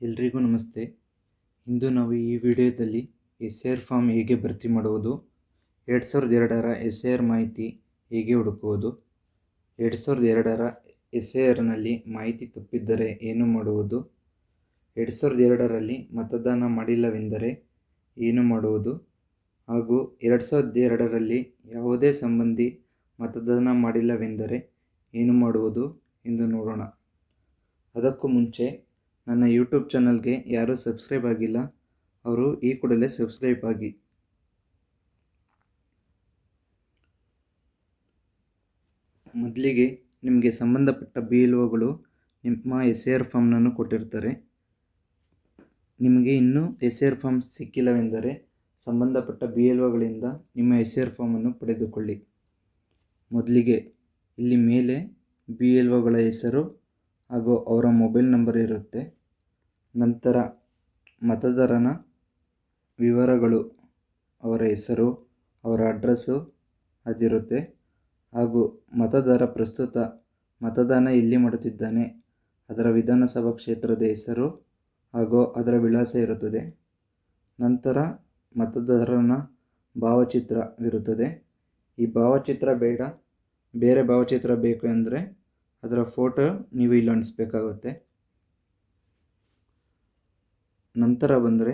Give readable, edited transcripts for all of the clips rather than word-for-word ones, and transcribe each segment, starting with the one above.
ಎಲ್ರಿಗೂ ನಮಸ್ತೆ. ಇಂದು ನಾವು ಈ ವಿಡಿಯೋದಲ್ಲಿ SIR ಫಾರ್ಮ್ ಹೇಗೆ ಭರ್ತಿ ಮಾಡುವುದು, 2002ರ SIR ಮಾಹಿತಿ ಹೇಗೆ ಹುಡುಕುವುದು, 2002ರ SIRನಲ್ಲಿ ಮಾಹಿತಿ ತಪ್ಪಿದ್ದರೆ ಏನು ಮಾಡುವುದು, 2002ರಲ್ಲಿ ಮತದಾನ ಮಾಡಿಲ್ಲವೆಂದರೆ ಏನು ಮಾಡುವುದು ಹಾಗೂ 2002ರಲ್ಲಿ ಯಾವುದೇ ಸಂಬಂಧಿ ಮತದಾನ ಮಾಡಿಲ್ಲವೆಂದರೆ ಏನು ಮಾಡುವುದು ಎಂದು ನೋಡೋಣ. ಅದಕ್ಕೂ ಮುಂಚೆ ನನ್ನ ಯೂಟ್ಯೂಬ್ ಚಾನಲ್ಗೆ ಯಾರೂ ಸಬ್ಸ್ಕ್ರೈಬ್ ಆಗಿಲ್ಲ, ಅವರು ಈ ಕೂಡಲೇ ಸಬ್ಸ್ಕ್ರೈಬ್ ಆಗಿ. ಮೊದಲಿಗೆ ನಿಮಗೆ ಸಂಬಂಧಪಟ್ಟ BLOಗಳು ನಿಮ್ಮ SIR ಫಾರ್ಮ್ನನ್ನು ಕೊಟ್ಟಿರ್ತಾರೆ. ನಿಮಗೆ ಇನ್ನೂ SIR ಫಾರ್ಮ್ ಸಿಕ್ಕಿಲ್ಲವೆಂದರೆ ಸಂಬಂಧಪಟ್ಟ BLOಗಳಿಂದ ನಿಮ್ಮ SIR ಫಾರ್ಮನ್ನು ಪಡೆದುಕೊಳ್ಳಿ. ಮೊದಲಿಗೆ ಇಲ್ಲಿ ಮೇಲೆ BLOಗಳ ಹೆಸರು ಹಾಗೂ ಅವರ ಮೊಬೈಲ್ ನಂಬರ್ ಇರುತ್ತೆ. ನಂತರ ಮತದಾರನ ವಿವರಗಳು, ಅವರ ಹೆಸರು, ಅವರ ಅಡ್ರೆಸ್ಸು ಅದಿರುತ್ತೆ. ಹಾಗೂ ಮತದಾರ ಪ್ರಸ್ತುತ ಮತದಾನ ಎಲ್ಲಿ ಮಾಡುತ್ತಿದ್ದಾನೆ ಅದರ ವಿಧಾನಸಭಾ ಕ್ಷೇತ್ರದ ಹೆಸರು ಹಾಗೂ ಅದರ ವಿಳಾಸ ಇರುತ್ತದೆ. ನಂತರ ಮತದಾರನ ಭಾವಚಿತ್ರವಿರುತ್ತದೆ. ಈ ಭಾವಚಿತ್ರ ಬೇಡ, ಬೇರೆ ಭಾವಚಿತ್ರ ಬೇಕು ಅಂದರೆ ಅದರ ಫೋಟೋ ನೀವು ಇಲ್ಲಿ ಅಂಟಿಸ್ಬೇಕಾಗುತ್ತೆ. ನಂತರ ಬಂದರೆ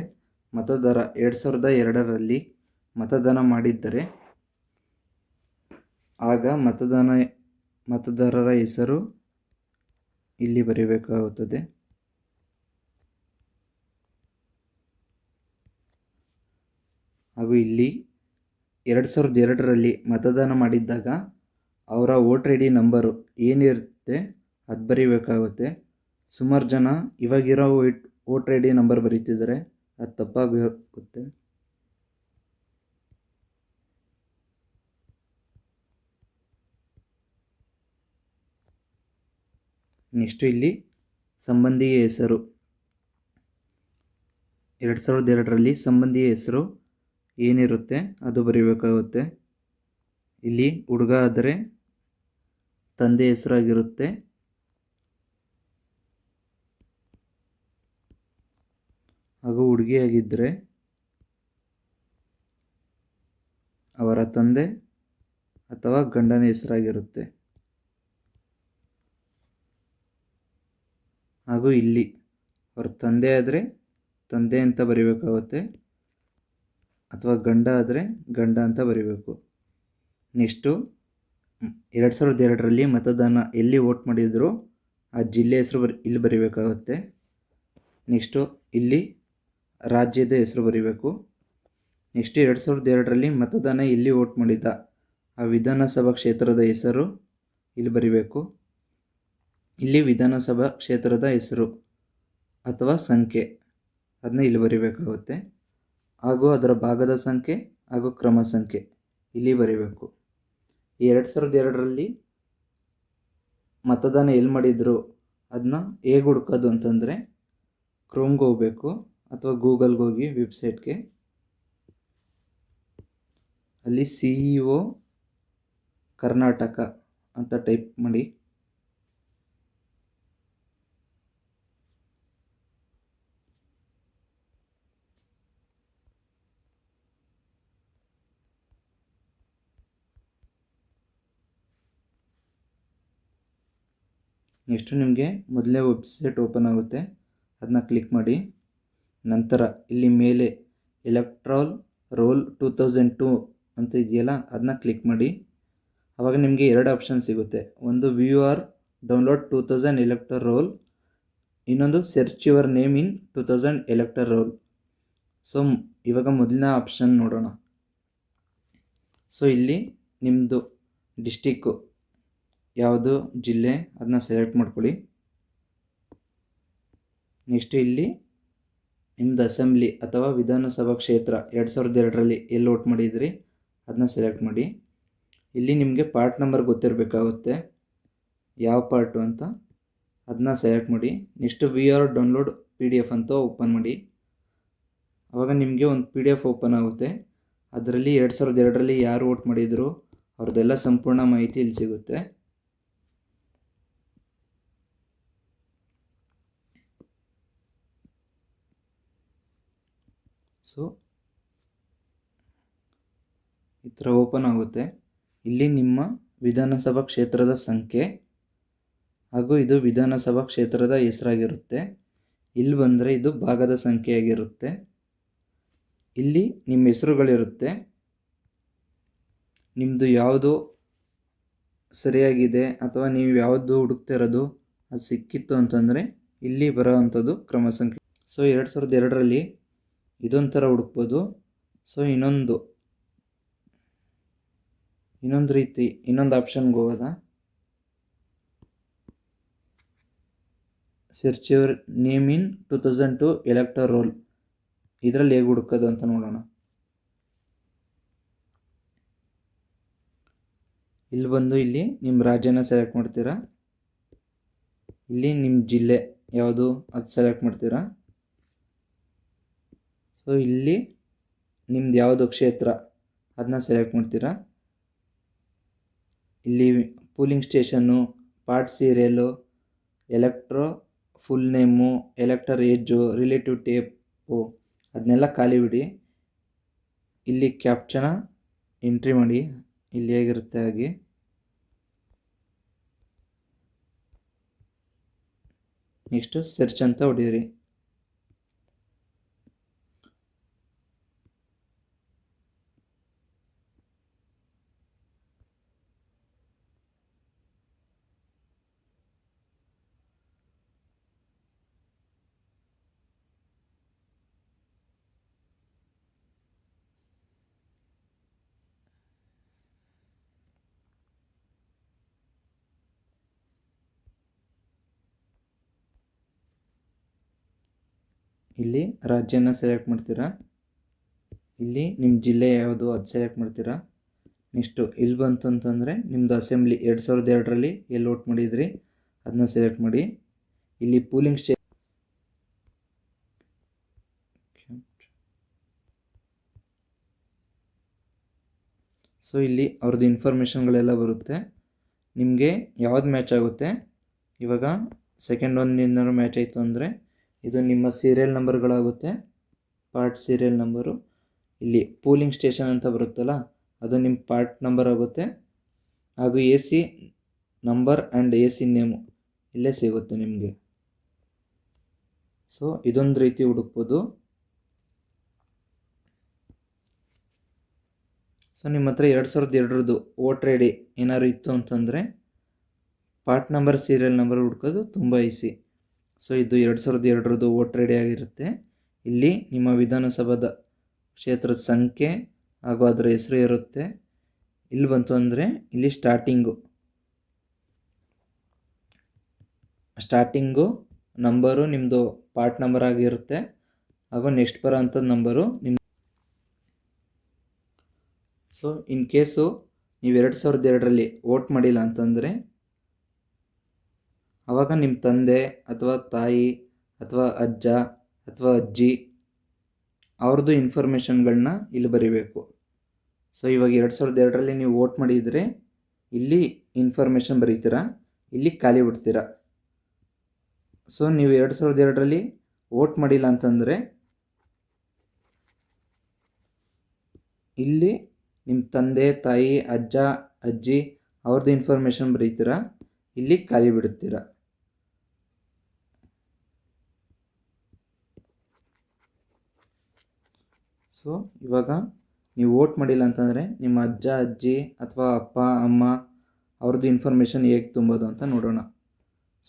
ಮತದಾರ 2002ರಲ್ಲಿ ಮತದಾನ ಮಾಡಿದ್ದರೆ ಆಗ ಮತದಾರರ ಹೆಸರು ಇಲ್ಲಿ ಬರೀಬೇಕಾಗುತ್ತದೆ. ಹಾಗೂ ಇಲ್ಲಿ 2002ರಲ್ಲಿ ಮತದಾನ ಮಾಡಿದ್ದಾಗ ಅವರ ವೋಟರ್ ID ನಂಬರು ಏನಿರುತ್ತೆ ಅದು ಬರೀಬೇಕಾಗುತ್ತೆ. ಸುಮಾರು ಜನ ಇವಾಗಿರೋ ವೋಟರ್ ID ನಂಬರ್ ಬರೀತಿದ್ದಾರೆ, ಅದು ತಪ್ಪಾಗುತ್ತೆ. ನೆಕ್ಸ್ಟು ಇಲ್ಲಿ ಸಂಬಂಧಿಯ ಹೆಸರು, 2002ರಲ್ಲಿ ಸಂಬಂಧಿಯ ಹೆಸರು ಏನಿರುತ್ತೆ ಅದು ಬರೀಬೇಕಾಗುತ್ತೆ. ಇಲ್ಲಿ ಹುಡುಗ ಆದರೆ ತಂದೆ ಹೆಸರಾಗಿರುತ್ತೆ. ಹಾಗೂ ಹುಡುಗಿಯಾಗಿದ್ದರೆ ಅವರ ತಂದೆ ಅಥವಾ ಗಂಡನ ಹೆಸರಾಗಿರುತ್ತೆ. ಹಾಗೂ ಇಲ್ಲಿ ಅವರ ತಂದೆ ಆದರೆ ತಂದೆ ಅಂತ ಬರೀಬೇಕಾಗುತ್ತೆ, ಅಥವಾ ಗಂಡ ಆದರೆ ಗಂಡ ಅಂತ ಬರೀಬೇಕು. ನೆಕ್ಸ್ಟು 2002ರಲ್ಲಿ ಮತದಾನ ಎಲ್ಲಿ ವೋಟ್ ಮಾಡಿದ್ರು ಆ ಜಿಲ್ಲೆ ಹೆಸರು ಇಲ್ಲಿ ಬರೀಬೇಕಾಗುತ್ತೆ. ನೆಕ್ಸ್ಟು ಇಲ್ಲಿ ರಾಜ್ಯದ ಹೆಸರು ಬರೀಬೇಕು. ನೆಕ್ಸ್ಟು 2002ರಲ್ಲಿ ಮತದಾನ ಎಲ್ಲಿ ವೋಟ್ ಮಾಡಿದ್ದ ಆ ವಿಧಾನಸಭಾ ಕ್ಷೇತ್ರದ ಹೆಸರು ಇಲ್ಲಿ ಬರೀಬೇಕು. ಇಲ್ಲಿ ವಿಧಾನಸಭಾ ಕ್ಷೇತ್ರದ ಹೆಸರು ಅಥವಾ ಸಂಖ್ಯೆ ಅದನ್ನ ಇಲ್ಲಿ ಬರೀಬೇಕಾಗುತ್ತೆ. ಹಾಗೂ ಅದರ ಭಾಗದ ಸಂಖ್ಯೆ ಹಾಗೂ ಕ್ರಮ ಸಂಖ್ಯೆ ಇಲ್ಲಿ ಬರೀಬೇಕು. ಈ 2002ರಲ್ಲಿ ಮತದಾನ ಎಲ್ಲಿ ಮಾಡಿದ್ರು ಅದನ್ನ ಹೇಗೆ ಹುಡ್ಕೋದು ಅಂತಂದರೆ ಕ್ರೋಮ್ಗೆ ಹೋಗಬೇಕು ಅಥವಾ ಗೂಗಲ್ಗೆ ಹೋಗಿ ವೆಬ್ಸೈಟ್ಗೆ, ಅಲ್ಲಿ CEO ಕರ್ನಾಟಕ ಅಂತ ಟೈಪ್ ಮಾಡಿ. ನೆಕ್ಸ್ಟು ನಿಮಗೆ ಮೊದಲನೇ ವೆಬ್ಸೈಟ್ ಓಪನ್ ಆಗುತ್ತೆ, ಅದನ್ನ ಕ್ಲಿಕ್ ಮಾಡಿ. ನಂತರ ಇಲ್ಲಿ ಮೇಲೆ ಎಲೆಕ್ಟ್ರಲ್ ರೋಲ್ 2002 ಅಂತ ಇದೆಯಲ್ಲ ಅದನ್ನ ಕ್ಲಿಕ್ ಮಾಡಿ. ಆವಾಗ ನಿಮಗೆ ಎರಡು ಆಪ್ಷನ್ ಸಿಗುತ್ತೆ. ಒಂದು view or download 2000 elector roll, ಇನ್ನೊಂದು search your name in 2000 elector roll. So ಇವಾಗ ಮೊದಲನೇ ಆಪ್ಷನ್ ನೋಡೋಣ. ಸೊ ಇಲ್ಲಿ ನಿಮ್ಮದು ಡಿಸ್ಟಿಕ್ಕು ಯಾವುದು ಜಿಲ್ಲೆ ಅದನ್ನ ಸೆಲೆಕ್ಟ್ ಮಾಡ್ಕೊಳ್ಳಿ. ನೆಕ್ಸ್ಟ್ ಇಲ್ಲಿ ನಿಮ್ಮದು ಅಸೆಂಬ್ಲಿ ಅಥವಾ ವಿಧಾನಸಭಾ ಕ್ಷೇತ್ರ 2002ರಲ್ಲಿ ಎಲ್ಲಿ ವೋಟ್ ಮಾಡಿದ್ರಿ ಅದನ್ನ ಸೆಲೆಕ್ಟ್ ಮಾಡಿ. ಇಲ್ಲಿ ನಿಮಗೆ ಪಾರ್ಟ್ ನಂಬರ್ ಗೊತ್ತಿರಬೇಕಾಗುತ್ತೆ, ಯಾವ ಪಾರ್ಟು ಅಂತ, ಅದನ್ನ ಸೆಲೆಕ್ಟ್ ಮಾಡಿ. ನೆಕ್ಸ್ಟ್ VR ಡೌನ್ಲೋಡ್ PDF ಅಂತ ಓಪನ್ ಮಾಡಿ. ಆವಾಗ ನಿಮಗೆ ಒಂದು PDF ಓಪನ್ ಆಗುತ್ತೆ. ಅದರಲ್ಲಿ 2002ರಲ್ಲಿ ಯಾರು ವೋಟ್ ಮಾಡಿದ್ರು ಅವ್ರದ್ದೆಲ್ಲ ಸಂಪೂರ್ಣ ಮಾಹಿತಿ ಇಲ್ಲಿ ಸಿಗುತ್ತೆ. ಸೊ ಈ ಥರ ಓಪನ್ ಆಗುತ್ತೆ. ಇಲ್ಲಿ ನಿಮ್ಮ ವಿಧಾನಸಭಾ ಕ್ಷೇತ್ರದ ಸಂಖ್ಯೆ ಹಾಗೂ ಇದು ವಿಧಾನಸಭಾ ಕ್ಷೇತ್ರದ ಹೆಸರಾಗಿರುತ್ತೆ. ಇಲ್ಲಿ ಬಂದರೆ ಇದು ಭಾಗದ ಸಂಖ್ಯೆಯಾಗಿರುತ್ತೆ. ಇಲ್ಲಿ ನಿಮ್ಮ ಹೆಸರುಗಳಿರುತ್ತೆ. ನಿಮ್ಮದು ಯಾವುದು ಸರಿಯಾಗಿದೆ ಅಥವಾ ನೀವು ಯಾವುದು ಹುಡುಕ್ತಿರೋದು ಅದು ಸಿಕ್ಕಿತ್ತು ಅಂತಂದರೆ ಇಲ್ಲಿ ಬರೋವಂಥದ್ದು ಕ್ರಮ ಸಂಖ್ಯೆ. ಸೊ 2002ರಲ್ಲಿ ಇದೊಂಥರ ಹುಡುಕ್ಬೋದು. ಸೊ ಇನ್ನೊಂದು ರೀತಿ ಇನ್ನೊಂದು ಆಪ್ಷನ್ಗೆ ಹೋಗೋದ, search your name in 2002 elector roll. ಇದರಲ್ಲಿ ಹೇಗೆ ಹುಡುಕೋದು ಅಂತ ನೋಡೋಣ. ಇಲ್ಲಿ ಬಂದು ಇಲ್ಲಿ ನಿಮ್ಮ ರಾಜ್ಯನ ಸೆಲೆಕ್ಟ್ ಮಾಡ್ತೀರಾ. ಇಲ್ಲಿ ನಿಮ್ಮ ಜಿಲ್ಲೆ ಯಾವುದು ಅದು ಸೆಲೆಕ್ಟ್ ಮಾಡ್ತೀರಾ. ಸೊ ಇಲ್ಲಿ ನಿಮ್ದು ಯಾವುದು ಕ್ಷೇತ್ರ ಅದನ್ನ ಸೆಲೆಕ್ಟ್ ಮಾಡ್ತೀರಾ. ಇಲ್ಲಿ pooling station, part serial, electro full name, elector age, relative tape ಅದನ್ನೆಲ್ಲ ಖಾಲಿ ಬಿಡಿ. ಇಲ್ಲಿ ಕ್ಯಾಪ್ಚನ ಎಂಟ್ರಿ ಮಾಡಿ, ಇಲ್ಲಿ ಹೇಗಿರುತ್ತೆ ಹಾಗೆ. ನೆಕ್ಸ್ಟು ಸರ್ಚ್ ಅಂತ ಹೊಡೀರಿ. ಇಲ್ಲಿ ರಾಜ್ಯನ ಸೆಲೆಕ್ಟ್ ಮಾಡ್ತೀರಾ. ಇಲ್ಲಿ ನಿಮ್ಮ ಜಿಲ್ಲೆ ಯಾವುದು ಅದು ಸೆಲೆಕ್ಟ್ ಮಾಡ್ತೀರಾ. ನೆಕ್ಸ್ಟು ಇಲ್ಲಿ ಬಂತು ಅಂತಂದರೆ ನಿಮ್ಮದು ಅಸೆಂಬ್ಲಿ 2002ರಲ್ಲಿ ಎಲ್ಲಿ ವೋಟ್ ಮಾಡಿದ್ರಿ ಅದನ್ನ ಸೆಲೆಕ್ಟ್ ಮಾಡಿ. ಇಲ್ಲಿ ಪೂಲಿಂಗ್ ಸೊ ಇಲ್ಲಿ ಅವ್ರದ್ದು ಇನ್ಫಾರ್ಮೇಷನ್ಗಳೆಲ್ಲ ಬರುತ್ತೆ. ನಿಮಗೆ ಯಾವ್ದು ಮ್ಯಾಚ್ ಆಗುತ್ತೆ. ಇವಾಗ ಸೆಕೆಂಡ್ ಒಂದಿಂದ ಮ್ಯಾಚ್ ಆಯಿತು ಅಂದರೆ ಇದು ನಿಮ್ಮ ಸೀರಿಯಲ್ ನಂಬರ್ಗಳಾಗುತ್ತೆ. Part serial number. ಇಲ್ಲಿ ಪೂಲಿಂಗ್ ಸ್ಟೇಷನ್ ಅಂತ ಬರುತ್ತಲ್ಲ ಅದು ನಿಮ್ಮ ಪಾರ್ಟ್ ನಂಬರ್ ಆಗುತ್ತೆ. ಹಾಗೂ A C number and A C name ಇಲ್ಲೇ ಸಿಗುತ್ತೆ ನಿಮಗೆ. ಸೊ ಇದೊಂದು ರೀತಿ ಹುಡುಕ್ಬೋದು. ಸೊ ನಿಮ್ಮ ಹತ್ರ 2002ರದ್ದು ವೋಟರ್ ಐ ಡಿ ಏನಾದ್ರು ಇತ್ತು ಅಂತಂದರೆ ಪಾರ್ಟ್ ನಂಬರ್ ಸೀರಿಯಲ್ ನಂಬರ್ ಹುಡ್ಕೋದು ತುಂಬ ಈಸಿ. ಸೊ ಇದು 2002ರದ್ದು ವೋಟರ್ ಐ ಡಿ ಆಗಿರುತ್ತೆ. ಇಲ್ಲಿ ನಿಮ್ಮ ವಿಧಾನಸಭಾದ ಕ್ಷೇತ್ರದ ಸಂಖ್ಯೆ ಹಾಗೂ ಅದರ ಹೆಸರು ಇರುತ್ತೆ. ಇಲ್ಲಿ ಬಂತು ಅಂದರೆ ಇಲ್ಲಿ ಸ್ಟಾರ್ಟಿಂಗು ನಂಬರು ನಿಮ್ಮದು ಪಾರ್ಟ್ ನಂಬರ್ ಆಗಿರುತ್ತೆ. ಹಾಗೂ ನೆಕ್ಸ್ಟ್ ಬರೋ ಅಂಥದ್ದು ನಂಬರು ನಿಮ್ಮ. ಸೊ ಇನ್ ಕೇಸು ನೀವು 2002ರಲ್ಲಿ ವೋಟ್ ಮಾಡಿಲ್ಲ ಅಂತಂದರೆ ಆವಾಗ ನಿಮ್ಮ ತಂದೆ ಅಥವಾ ತಾಯಿ ಅಥವಾ ಅಜ್ಜ ಅಥವಾ ಅಜ್ಜಿ ಅವ್ರದ್ದು ಇನ್ಫಾರ್ಮೇಷನ್ಗಳನ್ನ ಇಲ್ಲಿ ಬರೀಬೇಕು. ಸೊ ಇವಾಗ 2002ರಲ್ಲಿ ನೀವು ವೋಟ್ ಮಾಡಿದರೆ ಇಲ್ಲಿ ಇನ್ಫಾರ್ಮೇಷನ್ ಬರೀತೀರಾ, ಇಲ್ಲಿ ಖಾಲಿ ಬಿಡ್ತೀರಾ. ಸೊ ನೀವು 2002ರಲ್ಲಿ ವೋಟ್ ಮಾಡಿಲ್ಲ ಅಂತಂದರೆ ಇಲ್ಲಿ ನಿಮ್ಮ ತಂದೆ ತಾಯಿ ಅಜ್ಜ ಅಜ್ಜಿ ಅವ್ರದ್ದು ಇನ್ಫಾರ್ಮೇಷನ್ ಬರೀತೀರಾ, ಇಲ್ಲಿ ಖಾಲಿ ಬಿಡುತ್ತೀರಾ. ಸೊ ಇವಾಗ ನೀವು ವೋಟ್ ಮಾಡಿಲ್ಲ ಅಂತಂದರೆ ನಿಮ್ಮ ಅಜ್ಜ ಅಜ್ಜಿ ಅಥವಾ ಅಪ್ಪ ಅಮ್ಮ ಅವ್ರದ್ದು ಇನ್ಫಾರ್ಮೇಷನ್ ಹೇಗೆ ತುಂಬೋದು ಅಂತ ನೋಡೋಣ.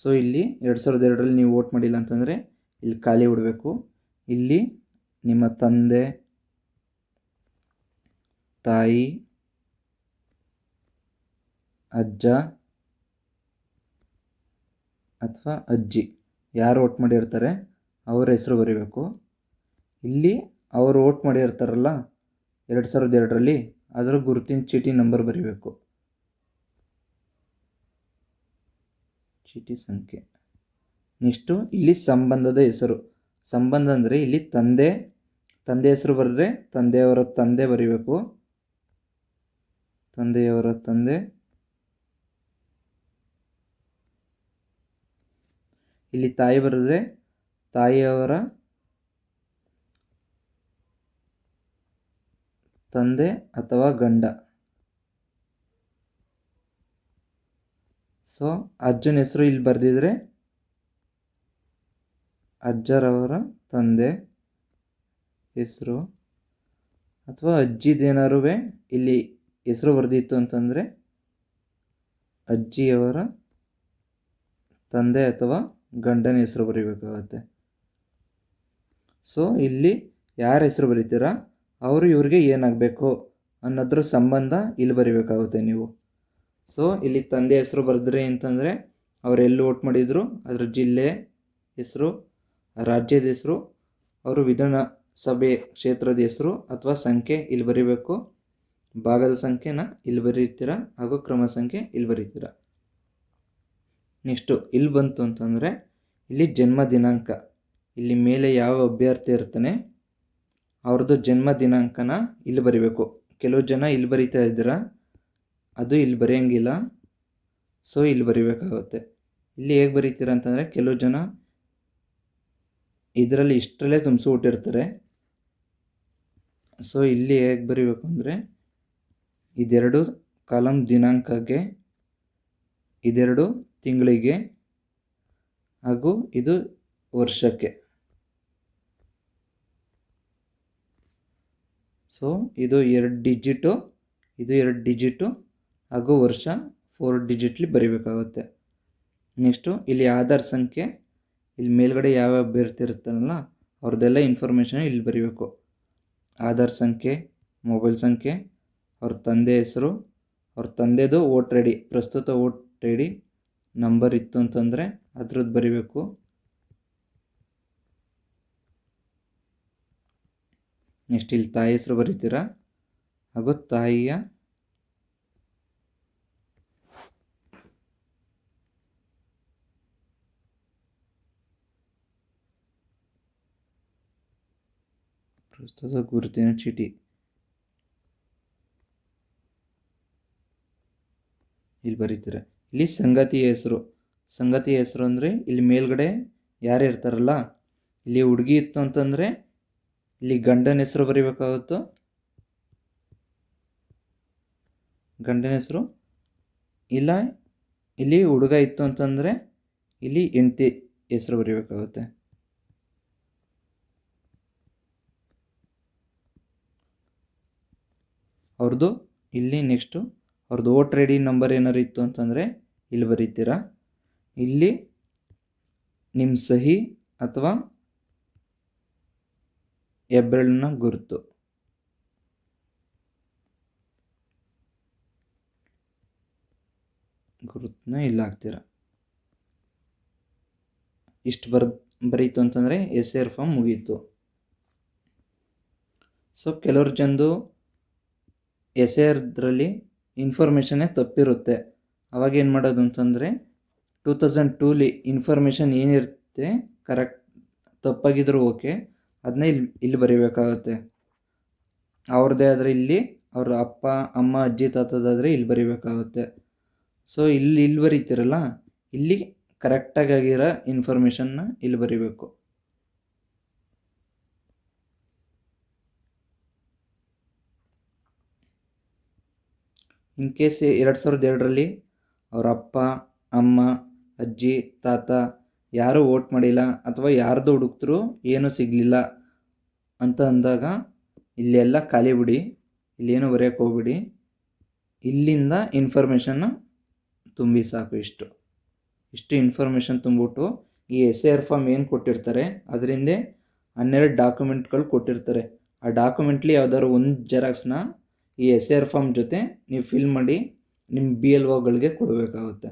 ಸೊ ಇಲ್ಲಿ 2002ರಲ್ಲಿ ನೀವು ವೋಟ್ ಮಾಡಿಲ್ಲ ಅಂತಂದರೆ ಇಲ್ಲಿ ಖಾಲಿ ಬಿಡಬೇಕು. ಇಲ್ಲಿ ನಿಮ್ಮ ತಂದೆ ತಾಯಿ ಅಜ್ಜ ಅಥವಾ ಅಜ್ಜಿ ಯಾರು ವೋಟ್ ಮಾಡಿರ್ತಾರೆ ಅವ್ರ ಹೆಸರು ಬರೀಬೇಕು. ಇಲ್ಲಿ ಅವರು ವೋಟ್ ಮಾಡಿರ್ತಾರಲ್ಲ 2002ರಲ್ಲಿ ಅದರ ಗುರುತಿನ ಚೀಟಿ ನಂಬರ್ ಬರೀಬೇಕು, ಚೀಟಿ ಸಂಖ್ಯೆ. ನೆಕ್ಸ್ಟು ಇಲ್ಲಿ ಸಂಬಂಧದ ಹೆಸರು. ಸಂಬಂಧ ಅಂದರೆ ಇಲ್ಲಿ ತಂದೆ ಹೆಸರು ಬರೆದ್ರೆ ತಂದೆಯವರ ತಂದೆ ಬರೀಬೇಕು, ತಂದೆಯವರ ತಂದೆ. ಇಲ್ಲಿ ತಾಯಿ ಬರೆದ್ರೆ ತಾಯಿಯವರ ತಂದೆ ಅಥವಾ ಗಂಡ. ಸೊ ಅಜ್ಜನ ಹೆಸರು ಇಲ್ಲಿ ಬರೆದಿದ್ರೆ ಅಜ್ಜರವರ ತಂದೆ ಹೆಸರು, ಅಥವಾ ಅಜ್ಜಿದೇನಾರು ಇಲ್ಲಿ ಹೆಸರು ಬರೆದಿತ್ತು ಅಂತಂದರೆ ಅಜ್ಜಿಯವರ ತಂದೆ ಅಥವಾ ಗಂಡನ ಹೆಸರು ಬರೀಬೇಕಾಗತ್ತೆ. ಸೊ ಇಲ್ಲಿ ಯಾರ ಹೆಸರು ಬರೀತೀರಾ ಅವರು ಇವ್ರಿಗೆ ಏನಾಗಬೇಕು ಅನ್ನೋದ್ರ ಸಂಬಂಧ ಇಲ್ಲಿ ಬರೀಬೇಕಾಗುತ್ತೆ ನೀವು. ಸೊ ಇಲ್ಲಿ ತಂದೆ ಹೆಸರು ಬರೆದ್ರಿ ಅಂತಂದರೆ ಅವ್ರು ಎಲ್ಲಿ ವೋಟ್ ಮಾಡಿದರು ಅದರ ಜಿಲ್ಲೆ ಹೆಸರು, ರಾಜ್ಯದ ಹೆಸರು, ಅವರು ವಿಧಾನಸಭೆ ಕ್ಷೇತ್ರದ ಹೆಸರು ಅಥವಾ ಸಂಖ್ಯೆ ಇಲ್ಲಿ ಬರೀಬೇಕು. ಭಾಗದ ಸಂಖ್ಯೆನ ಇಲ್ಲಿ ಬರೀತೀರಾ ಹಾಗೂ ಕ್ರಮ ಸಂಖ್ಯೆ ಇಲ್ಲಿ ಬರೀತೀರಾ. ನೆಕ್ಸ್ಟು ಇಲ್ಲಿ ಬಂತು ಅಂತಂದರೆ ಇಲ್ಲಿ ಜನ್ಮ ದಿನಾಂಕ, ಇಲ್ಲಿ ಮೇಲೆ ಯಾವ ಅಭ್ಯರ್ಥಿ ಇರ್ತಾನೆ ಅವ್ರದ್ದು ಜನ್ಮ ದಿನಾಂಕನ ಇಲ್ಲಿ ಬರೀಬೇಕು. ಕೆಲವು ಜನ ಇಲ್ಲಿ ಬರೀತಾ ಇದ್ದೀರಾ, ಅದು ಇಲ್ಲಿ ಬರೆಯೋಂಗಿಲ್ಲ. ಸೊ ಇಲ್ಲಿ ಬರೀಬೇಕಾಗುತ್ತೆ. ಇಲ್ಲಿ ಹೇಗೆ ಬರೀತೀರಾ ಅಂತಂದರೆ ಕೆಲವು ಜನ ಇದರಲ್ಲಿ ಇಷ್ಟರಲ್ಲೇ ತುಂಬಿಸ್ಬಿಟ್ಟಿರ್ತಾರೆ. ಸೊ ಇಲ್ಲಿ ಹೇಗೆ ಬರೀಬೇಕು ಅಂದರೆ ಇದೆರಡು ಕಾಲಮ್ ದಿನಾಂಕಕ್ಕೆ, ಇದೆರಡು ತಿಂಗಳಿಗೆ ಹಾಗೂ ಇದು ವರ್ಷಕ್ಕೆ. ಸೊ ಇದು 2 ಡಿಜಿಟು, ಇದು 2 ಡಿಜಿಟು ಹಾಗೂ ವರ್ಷ 4 ಡಿಜಿಟ್ಲಿ ಬರೀಬೇಕಾಗುತ್ತೆ. ನೆಕ್ಸ್ಟು ಇಲ್ಲಿ ಆಧಾರ್ ಸಂಖ್ಯೆ, ಇಲ್ಲಿ ಮೇಲ್ಗಡೆ ಯಾವ ಅಭ್ಯರ್ಥಿ ಇರ್ತಾರಲ್ಲ ಅವ್ರದ್ದೆಲ್ಲ ಇನ್ಫಾರ್ಮೇಷನ್ ಇಲ್ಲಿ ಬರೀಬೇಕು. ಆಧಾರ್ ಸಂಖ್ಯೆ, ಮೊಬೈಲ್ ಸಂಖ್ಯೆ, ಅವ್ರ ತಂದೆ ಹೆಸರು, ಅವ್ರ ತಂದೆದು ವೋಟರ್ ಐ ಡಿ, ಪ್ರಸ್ತುತ ವೋಟರ್ ಐ ಡಿ ನಂಬರ್ ಇತ್ತು ಅಂತಂದರೆ ಅದ್ರದ್ದು ಬರೀಬೇಕು. ನೆಕ್ಸ್ಟ್ ಇಲ್ಲಿ ತಾಯಿ ಹೆಸರು ಬರೀತೀರಾ ಹಾಗೂ ತಾಯಿಯ ಪ್ರಸ್ತುತ ಗುರುತಿನ ಚೀಟಿ ಇಲ್ಲಿ ಬರೀತೀರಾ. ಇಲ್ಲಿ ಸಂಗಾತಿಯ ಹೆಸರು, ಸಂಗಾತಿಯ ಹೆಸರು ಅಂದರೆ ಇಲ್ಲಿ ಮೇಲ್ಗಡೆ ಯಾರು ಇರ್ತಾರಲ್ಲ, ಇಲ್ಲಿ ಹುಡುಗಿ ಇತ್ತು ಅಂತಂದರೆ ಇಲ್ಲಿ ಗಂಡನ ಹೆಸರು ಬರೀಬೇಕಾಗುತ್ತೋ, ಗಂಡನ ಹೆಸರು. ಇಲ್ಲ ಇಲ್ಲಿ ಹುಡುಗ ಇತ್ತು ಅಂತಂದರೆ ಇಲ್ಲಿ ಹೆಂಡತಿ ಹೆಸರು ಬರೀಬೇಕಾಗುತ್ತೆ. ಅವ್ರದ್ದು ಇಲ್ಲಿ ನೆಕ್ಸ್ಟು ಅವ್ರದ್ದು ವೋಟರ್ ಐ ಡಿ ನಂಬರ್ ಏನಾರು ಇತ್ತು ಅಂತಂದರೆ ಇಲ್ಲಿ ಬರೀತೀರಾ. ಇಲ್ಲಿ ನಿಮ್ಮ ಸಹಿ ಅಥವಾ ಹೆಬ್ಬೆರಳಿನ ಗುರುತನ್ನ ಇಲ್ಲಿ ಹಾಕ್ತೀರಾ. ಇಷ್ಟು ಬರೀತು ಅಂತಂದರೆ SR ಫಾರ್ಮ್ ಮುಗೀತು. ಸೊ ಕೆಲವ್ರ ಜನದು SRದ್ರಲ್ಲಿ ಇನ್ಫಾರ್ಮೇಷನ್ನೇ ತಪ್ಪಿರುತ್ತೆ. ಅವಾಗ ಏನು ಮಾಡೋದು ಅಂತಂದರೆ 2002ಲಿ ಇನ್ಫಾರ್ಮೇಷನ್ ಏನಿರುತ್ತೆ ಕರೆಕ್ಟ್ ತಪ್ಪಾಗಿದ್ರೂ ಓಕೆ, ಅದನ್ನ ಇಲ್ಲಿ ಬರೀಬೇಕಾಗುತ್ತೆ. ಅವ್ರದ್ದೇ ಆದರೆ ಇಲ್ಲಿ ಅವ್ರ ಅಪ್ಪ ಅಮ್ಮ ಅಜ್ಜಿ ತಾತದಾದರೆ ಇಲ್ಲಿ ಬರೀಬೇಕಾಗುತ್ತೆ. ಸೊ ಇಲ್ಲಿ ಬರೀತಿರಲ್ಲ, ಇಲ್ಲಿ ಕರೆಕ್ಟಾಗಿ ಆಗಿರೋ ಇನ್ಫಾರ್ಮೇಷನ್ನ ಇಲ್ಲಿ ಬರೀಬೇಕು. ಇನ್ ಕೇಸ್ 2002ರಲ್ಲಿ ಅವ್ರ ಅಪ್ಪ ಅಮ್ಮ ಅಜ್ಜಿ ತಾತ ಯಾರೂ ವೋಟ್ ಮಾಡಿಲ್ಲ ಅಥವಾ ಯಾರ್ದು ಹುಡುಕ್ತರೂ ಏನೂ ಸಿಗಲಿಲ್ಲ ಅಂತ ಅಂದಾಗ ಇಲ್ಲೆಲ್ಲ ಖಾಲಿ ಬಿಡಿ, ಇಲ್ಲೇನು ಬರೆಯೋಕ್ಕೆ ಹೋಗ್ಬಿಡಿ, ಇಲ್ಲಿಂದ ಇನ್ಫಾರ್ಮೇಷನ್ನ ತುಂಬಿ ಸಾಕು. ಇಷ್ಟು ಇನ್ಫಾರ್ಮೇಷನ್ ತುಂಬಿಬಿಟ್ಟು ಈ SR ಫಾರ್ಮ್ ಏನು ಕೊಟ್ಟಿರ್ತಾರೆ ಅದರಿಂದ 12 ಡಾಕ್ಯುಮೆಂಟ್ಗಳು ಕೊಟ್ಟಿರ್ತಾರೆ. ಆ ಡಾಕ್ಯುಮೆಂಟ್ಲಿ ಯಾವ್ದಾದ್ರು ಒಂದು ಜೆರಾಕ್ಸ್ನ ಈ SR ಫಾರ್ಮ್ ಜೊತೆ ನೀವು ಫಿಲ್ ಮಾಡಿ ನಿಮ್ಮ BLOಗಳಿಗೆ ಕೊಡಬೇಕಾಗುತ್ತೆ.